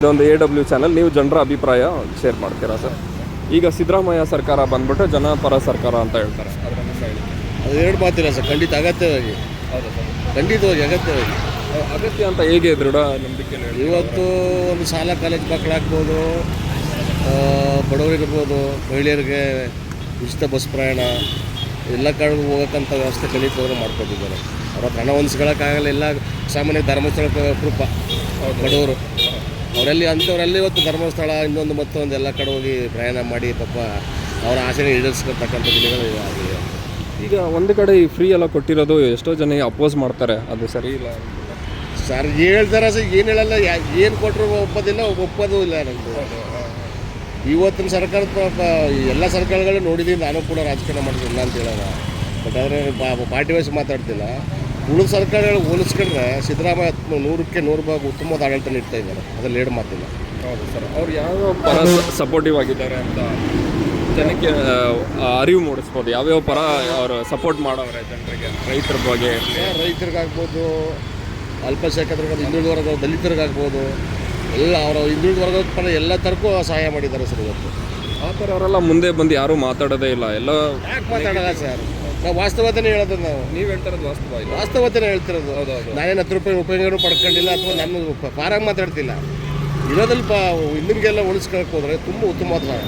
ಇದೊಂದು AW channel. ನೀವು ಜನರ ಅಭಿಪ್ರಾಯ ಶೇರ್ ಮಾಡ್ತೀರಾ ಸರ್? ಈಗ ಸಿದ್ದರಾಮಯ್ಯ ಸರ್ಕಾರ ಬಂದ್ಬಿಟ್ಟು ಜನಪರ ಸರ್ಕಾರ ಅಂತ ಹೇಳ್ತಾರೆ, ಅದರ ನಿಮ್ಮ ಹೇಳಿಕೆ? ಅದು ಎರಡು ಮಾತಿಲ್ಲ ಸರ್, ಖಂಡಿತ ಅಗತ್ಯವಾಗಿ. ಹೌದಾ ಸರ್? ಖಂಡಿತವಾಗಿ ಅಗತ್ಯವಾಗಿ. ಅಗತ್ಯ ಅಂತ ಹೇಗೆ ದೃಢ ನಂಬಿಕೆ? ಇವತ್ತು ಒಂದು ಶಾಲಾ ಕಾಲೇಜ್ ಮಕ್ಕಳಾಗ್ಬೋದು, ಬಡವರಿಗಿರ್ಬೋದು, ಮಹಿಳೆಯರಿಗೆ ಉಚಿತ ಬಸ್ ಪ್ರಯಾಣ, ಎಲ್ಲ ಕಡೆ ಹೋಗೋಕ್ಕಂಥ ವ್ಯವಸ್ಥೆ ಖಂಡಿತವಾಗ್ಲೂ ಮಾಡ್ಕೊಟ್ಟಿದ್ದಾರೆ. ಅವ್ರ ಹತ್ರ ಹಣ ಹೊಂದಿಸ್ಕೊಳ್ಳೋಕ್ಕಾಗಲ್ಲ. ಎಲ್ಲ ಸಾಮಾನ್ಯ ಧರ್ಮಸ್ಥಳ ಅಪರೂಪ ಬಡವರು ಅವರಲ್ಲಿ ಅಂಥವರಲ್ಲಿ ಇವತ್ತು ಧರ್ಮಸ್ಥಳ ಇನ್ನೊಂದು ಮತ್ತೊಂದು ಎಲ್ಲ ಕಡೆ ಹೋಗಿ ಪ್ರಯಾಣ ಮಾಡಿ ಪಾಪ ಅವರ ಆಸೆನ ಈಡೇರಿಸ್ಕೊಳ್ತಕ್ಕಂಥ ದಿನಗಳು ಆಗಿದೆ. ಈಗ ಒಂದು ಕಡೆ ಈ ಫ್ರೀ ಎಲ್ಲ ಕೊಟ್ಟಿರೋದು ಎಷ್ಟೋ ಜನ ಅಪೋಸ್ ಮಾಡ್ತಾರೆ, ಅದು ಸರಿ ಇಲ್ಲ ಸರ್. ಹೇಳ್ತಾರೆ ಸರ್, ಏನು ಹೇಳಲ್ಲ, ಏನು ಕೊಟ್ಟರು ಒಪ್ಪೋದಿಲ್ಲ, ಒಪ್ಪೋದು ಇಲ್ಲ. ನಮ್ಮದು ಇವತ್ತಿನ ಸರ್ಕಾರದ ಎಲ್ಲ ಸರ್ಕಾರಗಳು ನೋಡಿದ್ದೀನಿ, ನಾನು ಕೂಡ ರಾಜಕಾರಣ ಮಾಡೋದಿಲ್ಲ ಅಂತ ಹೇಳೋಣ. ಬಟ್ ಆದರೆ ಪಾರ್ಟಿ ವೈಸ್ ಮಾತಾಡ್ತಿಲ್ಲ. ಉಳಿದ ಸರ್ಕಾರಗಳು ಹೋಲಿಸ್ಕೊಂಡ್ರೆ ಸಿದ್ದರಾಮಯ್ಯ 100ಕ್ಕೆ 100 ಭಾಗ ಉತ್ತಮವಾದ ಆಡಳಿತ ನೀಡ್ತಾ ಇದ್ದಾರೆ, ಅದ್ರಲ್ಲಿ ಎರಡು ಮಾತಿಲ್ಲ. ಹೌದು ಸರ್. ಅವ್ರು ಯಾವ ಪರ ಸಪೋರ್ಟಿವ್ ಆಗಿದ್ದಾರೆ ಅಂತ ಜನಕ್ಕೆ ಅರಿವು ಮೂಡಿಸ್ಬೋದು. ಯಾವ್ಯಾವ ಪರ ಅವರು ಸಪೋರ್ಟ್ ಮಾಡೋರೆ ಜನರಿಗೆ? ರೈತರ ಬಗ್ಗೆ, ರೈತರಿಗಾಗ್ಬೋದು, ಅಲ್ಪಸಂಖ್ಯಾತರಿಗೆ, ಹಿಂದುಳಿದ ವರ್ಗ, ದಲಿತರಿಗಾಗ್ಬೋದು, ಎಲ್ಲ ಅವರ ಹಿಂದುಳಿದ ವರ್ಗದ ಪರ ಎಲ್ಲ ಥರಕ್ಕೂ ಸಹಾಯ ಮಾಡಿದ್ದಾರೆ ಸರ್. ಇವತ್ತು ಆ ಥರ ಅವರೆಲ್ಲ ಮುಂದೆ ಬಂದು ಯಾರೂ ಮಾತಾಡೋದೇ ಇಲ್ಲ. ಎಲ್ಲ ಯಾಕೆ ಮಾತಾಡೋಲ್ಲ ಸರ್? ನಾವು ವಾಸ್ತವತೆನೇ ಹೇಳೋದು. ನೀವು ಹೇಳ್ತಿರೋದು ವಾಸ್ತವ ಇಲ್ಲ, ವಾಸ್ತವತೆನೇ ಹೇಳ್ತಿರೋದು. ಹೌದು. ನಾನೇನು 10 ರೂಪಾಯಿ ಉಪಯೋಗನೂ ಪಡ್ಕೊಂಡಿಲ್ಲ, ಅಥವಾ ನಾನು ಪಾರಾಗಿ ಮಾತಾಡ್ತಿಲ್ಲ. ಇರೋದಲ್ಲಿ ಹಿಂದಿಗೆಲ್ಲ ಉಳಿಸ್ಕೊಳಕ್ಕೆ ಹೋದರೆ ತುಂಬ ಉತ್ತಮವಾದ ಸಹಾಯ.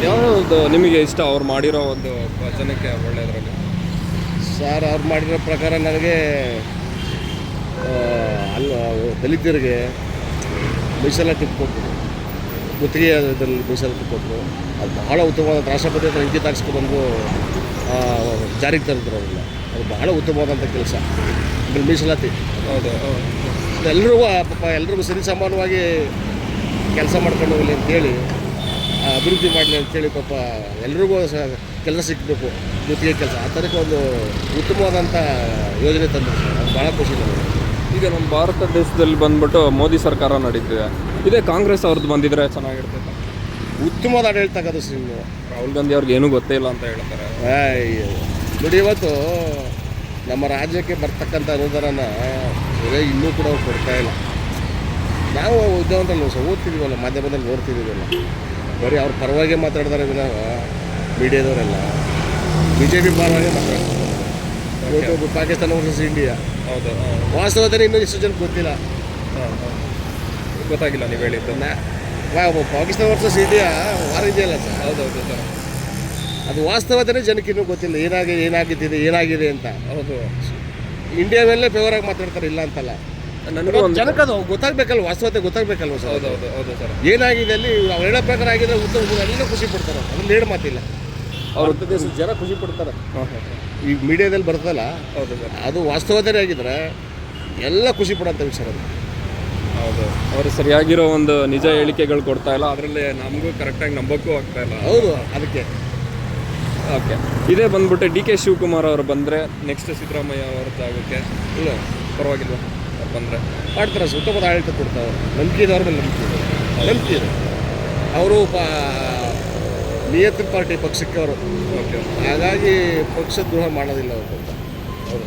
ಯಾವುದು ನಿಮಗೆ ಇಷ್ಟ ಅವ್ರು ಮಾಡಿರೋ ಒಂದು ಜನಕ್ಕೆ ಒಳ್ಳೆಯದ್ರಲ್ಲಿ? ಸರ್, ಅವ್ರು ಮಾಡಿರೋ ಪ್ರಕಾರ ನನಗೆ ದಲಿತರಿಗೆ ಮೀಸಲಾತಿ ಕೊಟ್ಟರು, ಗುತ್ತಿಗೆ ಇದರಲ್ಲಿ ಮೀಸಲಾತಿ ಕೊಟ್ಟರು. ಅದು ಬಹಳ ಉತ್ತಮವಾದ, ರಾಷ್ಟ್ರಪತಿ ಹತ್ರ ಅಂಕಿತ ಹಾಕ್ಸ್ಕೊಬಂದು ಜಾರಿಗೆ ತಂದರು ಅವರೆಲ್ಲ. ಅದು ಬಹಳ ಉತ್ತಮವಾದಂಥ ಕೆಲಸ. ಆಮೇಲೆ ಮೀಸಲಾತಿ, ಹೌದು, ಎಲ್ರಿಗೂ ಪಾಪ ಎಲ್ರಿಗೂ ಸರಿ ಸಮಾನವಾಗಿ ಕೆಲಸ ಮಾಡ್ಕೊಂಡು ಹೋಗಲಿ ಅಂತೇಳಿ, ಅಭಿವೃದ್ಧಿ ಮಾಡಲಿ ಅಂತೇಳಿ ಪಾಪ ಎಲ್ರಿಗೂ ಕೆಲಸ ಸಿಕ್ಕಬೇಕು, ಗುತ್ತಿಗೆ ಕೆಲಸ. ಆ ಥರಕ್ಕೆ ಒಂದು ಉತ್ತಮವಾದಂಥ ಯೋಜನೆ ತಂದರು ಸರ್. ಅದು ಭಾಳ ಖುಷಿ ನನಗೆ. ಈಗ ನಮ್ಮ ಭಾರತ ದೇಶದಲ್ಲಿ ಬಂದ್ಬಿಟ್ಟು ಮೋದಿ ಸರ್ಕಾರ ನಡೀತಿದೆ. ಇದೇ ಕಾಂಗ್ರೆಸ್ ಅವ್ರದ್ದು ಬಂದಿದ್ರೆ ಚೆನ್ನಾಗಿರ್ತೈತೆ. ಉತ್ತಮವಾದ ಆಡಳಿತ ಆಗೋದು ಸರ್. ಇನ್ನು ರಾಹುಲ್ ಗಾಂಧಿ ಅವ್ರಿಗೆ ಏನೂ ಗೊತ್ತೇ ಇಲ್ಲ ಅಂತ ಹೇಳ್ತಾರೆ. ನೋಡಿ, ಇವತ್ತು ನಮ್ಮ ರಾಜ್ಯಕ್ಕೆ ಬರ್ತಕ್ಕಂಥ ಅನುದಾನನ ಇನ್ನೂ ಕೂಡ ಅವ್ರು ಕೊಡ್ತಾ ಇಲ್ಲ. ನಾವು ವಿದ್ಯಾವಂತಲ್ಲಿ ಓದ್ತಿದ್ದೀವಲ್ಲ, ಮಾಧ್ಯಮದಲ್ಲಿ ನೋಡ್ತಿದ್ದೀವಲ್ಲ, ಬರೀ ಅವ್ರ ಪರವಾಗಿ ಮಾತಾಡ್ತಾರೆ ವಿನಃ ಮೀಡಿಯಾದವರೆಲ್ಲ BJP ಪರವಾಗಿ ಮಾತಾಡ್ತಾರೆ. ಇವತ್ತು ಪಾಕಿಸ್ತಾನ ವರ್ಸಸ್ ಇಂಡಿಯಾ, ಹೌದು, ವಾಸ್ತವದಲ್ಲಿ ಇನ್ನೂ ಇಷ್ಟು ಜನಕ್ಕೆ ಗೊತ್ತಿಲ್ಲ. ಗೊತ್ತಾಗಿಲ್ಲ ನೀವು ಹೇಳಿದ್ದು. ಪಾಕಿಸ್ತಾನ ವರ್ಸಸ್ ಇಂಡಿಯಾ ವಾರ ಇದೆಯಲ್ಲ ಸರ್. ಹೌದೌದು ಸರ್. ಅದು ವಾಸ್ತವತೆಯೇ ಜನಕ್ಕೆ ಇನ್ನೂ ಗೊತ್ತಿಲ್ಲ, ಏನಾಗಿದೆ ಅಂತ. ಹೌದು, ಇಂಡಿಯಾ ಮೇಲೆ ಫೇವರ್ ಆಗಿ ಮಾತಾಡ್ತಾರೆ, ಇಲ್ಲ ಅಂತಲ್ಲ. ನನಗೂ ಜನಕ್ಕೆ ಅದು ಗೊತ್ತಾಗಬೇಕಲ್ವ, ವಾಸ್ತವತೆ ಗೊತ್ತಾಗಬೇಕಲ್ವ ಸರ್. ಹೌದು ಹೌದು ಸರ್. ಏನಾಗಿದೆ ಅಲ್ಲಿ ಅವ್ರು ಹೇಳೋ ಪ್ರಕಾರ ಆಗಿದ್ರೆ ಎಲ್ಲ ಖುಷಿ ಪಡ್ತಾರೆ, ಅದ್ರಲ್ಲಿ ಹೇಳಿ ಮಾತಿಲ್ಲ. ಅವ್ರ ದೇಶದ ಜನ ಖುಷಿ ಪಡ್ತಾರೆ. ಈ ಮೀಡಿಯಾದಲ್ಲಿ ಬರ್ತದಲ್ಲ, ಹೌದು ಸರ್, ಅದು ವಾಸ್ತವತೆ ಆಗಿದ್ರೆ ಎಲ್ಲ ಖುಷಿ ಪಡೋಂಥ ವಿಚಾರ ಅದು. ಹೌದು. ಅವರು ಸರಿಯಾಗಿರೋ ಒಂದು ನಿಜ ಹೇಳಿಕೆಗಳು ಕೊಡ್ತಾ ಇಲ್ಲ, ಅದರಲ್ಲಿ ನಮಗೂ ಕರೆಕ್ಟಾಗಿ ನಂಬೋಕ್ಕೂ ಆಗ್ತಾ ಇಲ್ಲ. ಹೌದು, ಅದಕ್ಕೆ ಓಕೆ. ಇದೇ ಬಂದ್ಬಿಟ್ಟು DK ಶಿವಕುಮಾರ್ ಅವರು ಬಂದರೆ ನೆಕ್ಸ್ಟ್ ಸಿದ್ದರಾಮಯ್ಯ ಅವರ ಜಾಗಕ್ಕೆ ಇಲ್ಲ ಪರವಾಗಿಲ್ವ ಅವ್ರು ಬಂದರೆ? ಮಾಡ್ತಾರೆ ಸರ್, ಉತ್ತಮವಾದ ಆಡಳಿತ ಕೊಡ್ತಾರೆ. ನಂಬಿಕೆ ಇದೆ, ಅವ್ರ ಮೇಲೆ ನಂಬಿಕೆ ಇದೆ. ಅವರು ನಿಯತ ಪಾರ್ಟಿ ಪಕ್ಷಕ್ಕೆ ಅವರು, ಓಕೆ, ಹಾಗಾಗಿ ಪಕ್ಷದ್ರೋಹ ಮಾಡೋದಿಲ್ಲ ಅವರು ಅಂತ. ಹೌದು,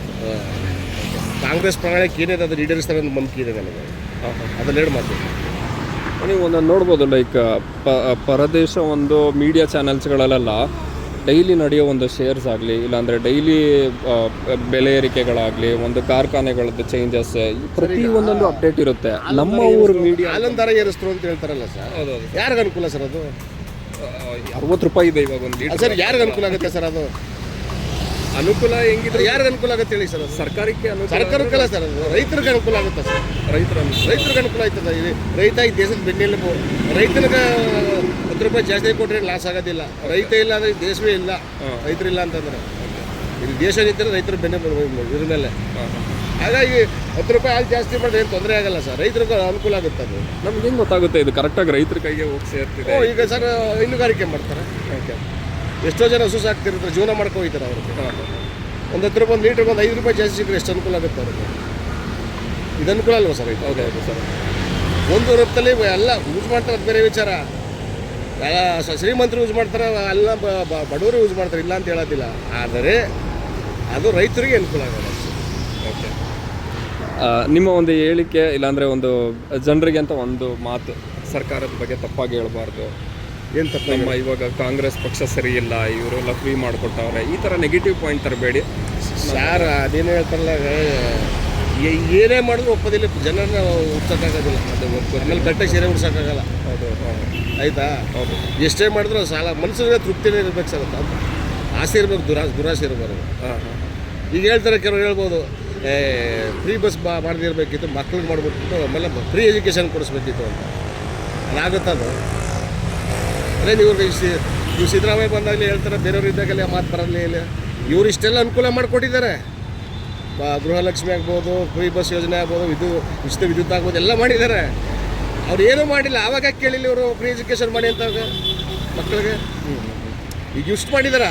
ಕಾಂಗ್ರೆಸ್ ಪ್ರಣಾಳಿಕೆ ಏನಿದೆ ಅದನ್ನು ಈಡೇರಿಸ್ತಾರೆ ಅನ್ನೋ ನಂಬಿಕೆ ಇದೆ ನನಗೆ. ಅದರಲ್ಲಿ ಎರಡು ಮಾತು ನೀವು ಒಂದೊಂದು ನೋಡ್ಬೋದು. ಲೈಕ್ ಪರದೇಶ ಒಂದು ಮೀಡಿಯಾ ಚಾನಲ್ಸ್ಗಳಲ್ಲೆಲ್ಲ ಡೈಲಿ ನಡೆಯೋ ಒಂದು ಶೇರ್ಸ್ ಆಗಲಿ, ಇಲ್ಲಾಂದರೆ ಡೈಲಿ ಬೆಲೆ ಏರಿಕೆಗಳಾಗಲಿ, ಒಂದು ಕಾರ್ಖಾನೆಗಳದ್ದು ಚೇಂಜಸ್, ಪ್ರತಿ ಒಂದೊಂದು ಅಪ್ಡೇಟ್ ಇರುತ್ತೆ. ನಮ್ಮ ಊರು ಮೀಡಿಯಾ ಹಾಲನ್ ದರ ಏರಿಸ್ತರು ಅಂತ ಹೇಳ್ತಾರಲ್ಲ ಸರ್. ಹೌದೌದು. ಯಾರಿಗೆ ಅನುಕೂಲ ಸರ್ ಅದು? 60 ರೂಪಾಯಿ ಇದೆ ಇವಾಗ ಒಂದು ಲೀಟರ್. ಸರ್, ಯಾರಿಗೆ ಅನುಕೂಲ ಆಗುತ್ತೆ ಸರ್ ಅದು? ಅನುಕೂಲ ಹೆಂಗಿದ್ರೆ ಯಾರಿಗೆ ಅನುಕೂಲ ಆಗುತ್ತೆ ಹೇಳಿ ಸರ್? ಅದು ಸರ್ಕಾರಕ್ಕೆ ಸರ್ಕಾರಕ್ಕಲ್ಲ ಸರ್, ಅದು ರೈತರಿಗೆ ಅನುಕೂಲ ಆಗುತ್ತೆ ಸರ್. ರೈತರಿಗೆ ಅನುಕೂಲ ಆಯ್ತದ. ರೈತ ಈ ದೇಶದ ಬೆನ್ನೆಲುಬು. ರೈತನಿಗೆ 10 ರೂಪಾಯಿ ಜಾಸ್ತಿ ಕೊಟ್ಟರೆ ಲಾಸ್ ಆಗೋದಿಲ್ಲ. ರೈತ ಇಲ್ಲ ಅಂದರೆ ದೇಶವೇ ಇಲ್ಲ. ರೈತರಿಲ್ಲ ಅಂತಂದರೆ ಇಲ್ಲಿ ದೇಶ ನಿಂತರೆ ರೈತರ ಬೆನ್ನೆಲುಬು ಇದ್ರ ಮೇಲೆ. ಹಾಗಾಗಿ 10 ರೂಪಾಯಿ ಹಾಲು ಜಾಸ್ತಿ ಮಾಡಿದ್ರೆ ಏನು ತೊಂದರೆ ಆಗಲ್ಲ ಸರ್, ರೈತರಿಗೆ ಅನುಕೂಲ ಆಗುತ್ತೆ. ಅದು ನಮ್ಗೆ ಹೆಂಗೆ ಗೊತ್ತಾಗುತ್ತೆ ಇದು ಕರೆಕ್ಟಾಗಿ ರೈತರ ಕೈಗೆ ಹೋಗಿ ಸೇರ್ತಿದೆ? ಈಗ ಸರ್ ಹೈನುಗಾರಿಕೆ ಮಾಡ್ತಾರೆ. ಓಕೆ, ಎಷ್ಟೋ ಜನ ಹಸು ಸಾಕ್ತಿರ್ತಾರೆ, ಜೀವನ ಮಾಡ್ಕೊ ಹೋಗ್ತಾರೆ. ಅವ್ರಿಗೆ ಒಂದು 10 ರೂಪಾಯಿ, 1 ಲೀಟ್ರಿಗೆ ಒಂದು 5 ರೂಪಾಯಿ ಜಾಸ್ತಿ ಸಿಕ್ಕರೆ ಎಷ್ಟು ಅನುಕೂಲ ಆಗುತ್ತೆ ಅವ್ರಿಗೆ? ಇದು ಅನುಕೂಲ ಅಲ್ವಾ ಸರ್? ಹೌದೌದು ಸರ್. ಒಂದು ರೂಪದಲ್ಲಿ ಎಲ್ಲ ಯೂಸ್ ಮಾಡ್ತಾರೆ, ಅದು ಬೇರೆ ವಿಚಾರ. ಶ್ರೀಮಂತರು ಯೂಸ್ ಮಾಡ್ತಾರೆ, ಎಲ್ಲ ಬಡವರು ಯೂಸ್ ಮಾಡ್ತಾರೆ, ಇಲ್ಲ ಅಂತ ಹೇಳೋದಿಲ್ಲ. ಆದರೆ ಅದು ರೈತರಿಗೆ ಅನುಕೂಲ ಆಗೋಲ್ಲ. ಓಕೆ. ನಿಮ್ಮ ಒಂದು ಹೇಳಿಕೆ ಇಲ್ಲಾಂದರೆ ಒಂದು ಜನರಿಗೆ ಅಂತ ಒಂದು ಮಾತು ಸರ್ಕಾರದ ಬಗ್ಗೆ ತಪ್ಪಾಗಿ ಹೇಳ್ಬಾರ್ದು. ಏನು ತಪ್ಪು ನಮ್ಮ ಇವಾಗ ಕಾಂಗ್ರೆಸ್ ಪಕ್ಷ ಸರಿ ಇಲ್ಲ, ಇವರೆಲ್ಲ ಫ್ರೀ ಮಾಡಿಕೊಟ್ಟವ್ರೆ, ಈ ಥರ ನೆಗೆಟಿವ್ ಪಾಯಿಂಟ್ ತರಬೇಡಿ ಸಾರ್. ಅದೇನು ಹೇಳ್ತಾರಲ್ಲ, ಏನೇ ಮಾಡಿದ್ರು ಒಪ್ಪದಿಲ್ಲ, ಜನರನ್ನ ಉಡ್ಸೋಕ್ಕಾಗೋದಿಲ್ಲ. ಆಮೇಲೆ ಗಟ್ಟೆ ಸೀರೆ ಉಡ್ಸೋಕ್ಕಾಗಲ್ಲ. ಹೌದು ಆಯಿತಾ? ಹೌದು. ಎಷ್ಟೇ ಮಾಡಿದ್ರು ಸಾಲ ಮನಸ್ಸಿಗೆ ತೃಪ್ತಿನೇ ಇರ್ಬೇಕು ಸರ್. ಆಸೆ ಇರ್ಬೇಕು, ದುರಾಸೆ ಇರಬಾರ್ದು. ಹಾಂ ಹಾಂ. ಈಗ ಹೇಳ್ತಾರೆ, ಕೆಲವರು ಹೇಳ್ಬೋದು ಫ್ರೀ ಬಸ್ ಮಾಡದಿರ್ಬೇಕಿತ್ತು, ಮಕ್ಳಿಗೆ ಮಾಡ್ಬಿಟ್ಟು ಆಮೇಲೆ ಫ್ರೀ ಎಜುಕೇಷನ್ ಕೊಡಿಸ್ಬೇಕಿತ್ತು ಅಂತ. ಅದಾಗುತ್ತದು. ಅದೇ ನೀವು ಸಿದ್ದರಾಮಯ್ಯ ಬಂದಾಗಲೇ ಹೇಳ್ತಾರೆ, ಬೇರೆಯವ್ರು ಇದ್ದಾಗಲೇ ಆ ಮಾತು ಬರಲೇ ಇಲ್ಲ. ಇವ್ರು ಇಷ್ಟೆಲ್ಲ ಅನುಕೂಲ ಮಾಡಿಕೊಟ್ಟಿದ್ದಾರೆ. ಗೃಹಲಕ್ಷ್ಮಿ ಆಗ್ಬೋದು, ಫ್ರೀ ಬಸ್ ಯೋಜನೆ ಆಗ್ಬೋದು, ಉಚಿತ ವಿದ್ಯುತ್ ಆಗ್ಬೋದು, ಎಲ್ಲ ಮಾಡಿದ್ದಾರೆ. ಅವ್ರು ಏನೂ ಮಾಡಿಲ್ಲ. ಆವಾಗ ಕೇಳಿಲ್ಲ ಇವರು ಫ್ರೀ ಎಜುಕೇಷನ್ ಮಾಡಿ ಅಂತ ಮಕ್ಕಳಿಗೆ. ಈಗ ಇಷ್ಟು ಮಾಡಿದಾರ,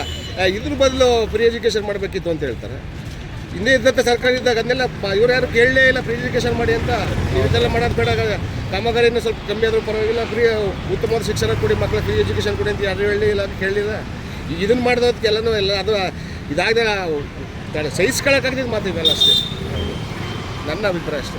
ಇದ್ರ ಬದಲು ಫ್ರೀ ಎಜುಕೇಷನ್ ಮಾಡಬೇಕಿತ್ತು ಅಂತ ಹೇಳ್ತಾರೆ. ಹಿಂದೆ ಇದ್ದಂಥ ಸರ್ಕಾರ ಇದ್ದಾಗ ಅದನ್ನೆಲ್ಲ ಇವ್ರು ಯಾರು ಕೇಳಲೇ ಇಲ್ಲ, ಫ್ರೀ ಎಜುಕೇಷನ್ ಮಾಡಿ ಅಂತ. ಇದೆಲ್ಲ ಮಾಡೋದು ಬೇಡ, ಕಾಮಗಾರಿನ ಸ್ವಲ್ಪ ಕಮ್ಮಿ ಆದರೂ ಪರವಾಗಿಲ್ಲ, ಫ್ರೀ ಉತ್ತಮವಾದ ಶಿಕ್ಷಣ ಕೊಡಿ, ಮಕ್ಕಳಿಗೆ ಫ್ರೀ ಎಜುಕೇಷನ್ ಕೊಡಿ ಅಂತ ಯಾರು ಹೇಳಲೇ ಇಲ್ಲ, ಕೇಳಲಿಲ್ಲ. ಈಗ ಇದನ್ನು ಮಾಡಿದೋದಕ್ಕೆ ಎಲ್ಲನೂ ಎಲ್ಲ ಅದು ಇದಾಗದೆ ಸಹಿಸ್ಕೊಳ್ಳೋಕ್ಕಾಗದಿದ್ದು ಮಾತು ಇವೆಲ್ಲ ಅಷ್ಟೇ. ನನ್ನ ಅಭಿಪ್ರಾಯ ಅಷ್ಟೇ.